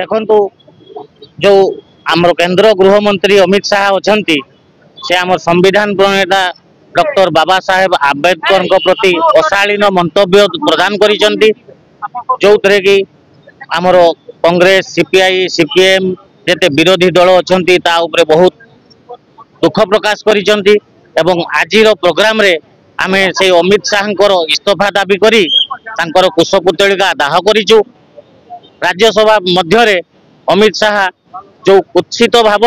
देखु जो आमर केंद्र गृहमंत्री अमित शाह अच्छा से आम संविधान प्रणेता डॉक्टर बाबा साहेब आंबेडकर प्रति अशालीन मंतव्य प्रदान करिसेंती जो थे कि आमर कांग्रेस सीपीआई सीपीएम जेते विरोधी दल अच्छा बहुत दुख प्रकाश करिसेंती एवं आजिर प्रोग्राम रे आमे से अमित शाह इस्तीफा दाबी करी तांकर कुशपुतलिका दाह करिचु। राज्यसभा मध्य अमित शाह जो कुत्सित भाव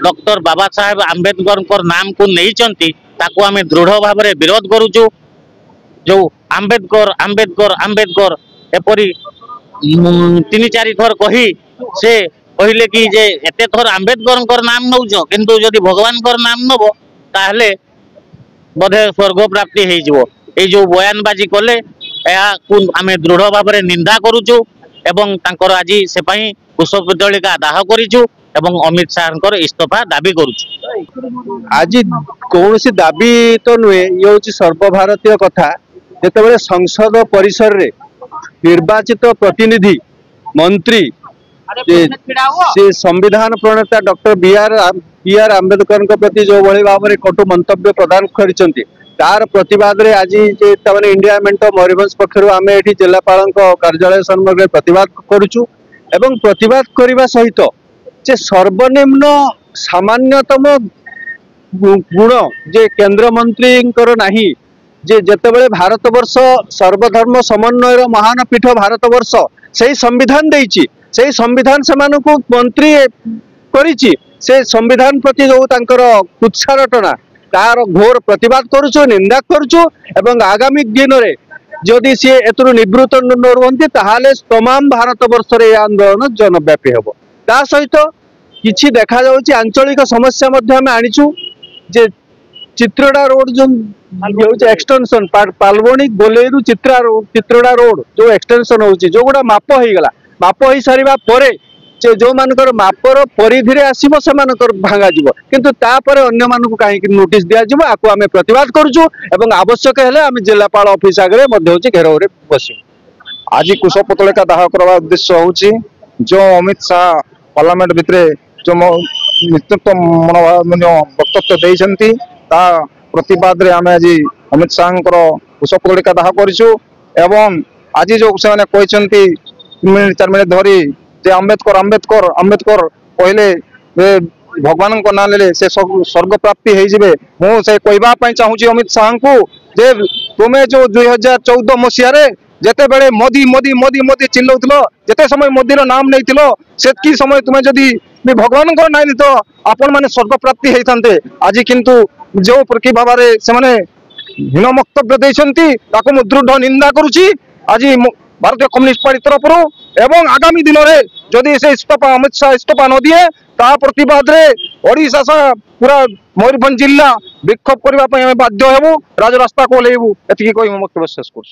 डॉक्टर बाबा साहेब आंबेडकर नाम को नहीं ताकू आमे दृढ़ भाव विरोध करुचु। जो आंबेडकर आंबेडकर आंबेडकर एपरी 3-4 थर कही से कहले कि जे एते थर आंबेडकर नाम नौच किंतु जदि भगवान नाम नब ताहले बोधे स्वर्ग प्राप्ति हो जिवो। ए जो बयानबाजी कले आमे दृढ़ भाव निंदा करुचु एवं तांकर आज से कुशपुतलिका दाह करिचु एवं अमित शाह इस्तीफा दाबी करुचु। आज कौन सी दाबी तो नुहे ये हूँ सर्वभारतीय कथा जिते संसद परिसर रे निर्वाचित प्रतिनिधि मंत्री से संविधान प्रणेता डॉक्टर बी आर आंबेडकर प्रति जो भाई भाव में कटु मंतव्य प्रदान करिसेंती तार प्रतिवाद रे आज इंडिया मेंट मयूरभंज पक्षर आम ये जिलापाल कार्यालय सम्मुख प्रतिवाद करुचु एवं प्रतिवाद करने सहित जे सर्वनिम्न सामान्यतम गुण जे केंद्र मंत्री नाही जे जेतेबेले भारतवर्ष सर्वधर्म समन्वय महान पीठ भारतवर्ष से संविधान देइछि से संविधान से मंत्री करिछि से संविधान प्रति जो तांकर कुत्सारटना तार घोर प्रतिवाद करुचु निंदा करुचु एवं आगामी दिन रे जदि सी एतरु निवृत्त न रुहंती ताहाले तमाम भारतवर्ष रे आंदोलन जनव्यापी हेबो। ता सहित किछि देखा जाउछि आंचलिक समस्या मध्ये हम आनिछु जे चित्रड़ा रोड जो एक्सटेंशन पालवणी गोलेरु चित्रड़ा रोड जो एक्सटेंशन होउछि जो गुडा माप हो गला माप हो सारिबा परे जो मानकर मापर परिधि रे आसीबो से मानकर भांगा जिवो किंतु तापर अन्य मानकु काहे कि नोटिस दिया जिवो आकु आमे प्रतिवाद करजु एवं आवश्यक हेले आमे जिलापाल ऑफिस आगे मध्ये होछि घेराव रे बसी। आज कुशपुतलिका दाह करवा उद्देश्य होछि जो अमित शाह पार्लियामेंट भितरे जो नेतृत्व वक्तव्य देइछंती ता प्रतिवाद रे आमे आज अमित शाह कुशपुतलिका दाह करिछु एवं आज जो से कहते 3 मिनिट 4 मिनिट धरी जे आंबेडकर आंबेडकर आंबेडकर कहले भगवान को ना ले से स्वर्ग प्राप्ति हो जिवे मु से कहबा चाहूँ अमित शाह को जे तुम्हें जो 2014 मसीह जेते बेले मोदी मोदी मोदी मोदी चिल्लाउथिलो जेते समय मोदी रो नाम नैथिलो सेतकी समय तुम्हें जदि भगवान को नाइ तो आपण माने स्वर्ग प्राप्ति होइथांते। आज किंतु जो प्रति भाव से माने हीन वक्तव्य देइछंती ताको मु दृढ़ निंदा करूची आज भारतीय कम्युनिस्ट पार्टी तरफ एवं आगामी दिन में जदि से इस्तीफा अमित शाह इस्तीफा न दिए ता प्रतिवाद रे ओडिशा सह पूरा मयूरभंज जिला विक्षोभ करने बाध्य हेबु राजरास्ता को लेबु एतिकी कहि वक्तव्य शेष करूँ।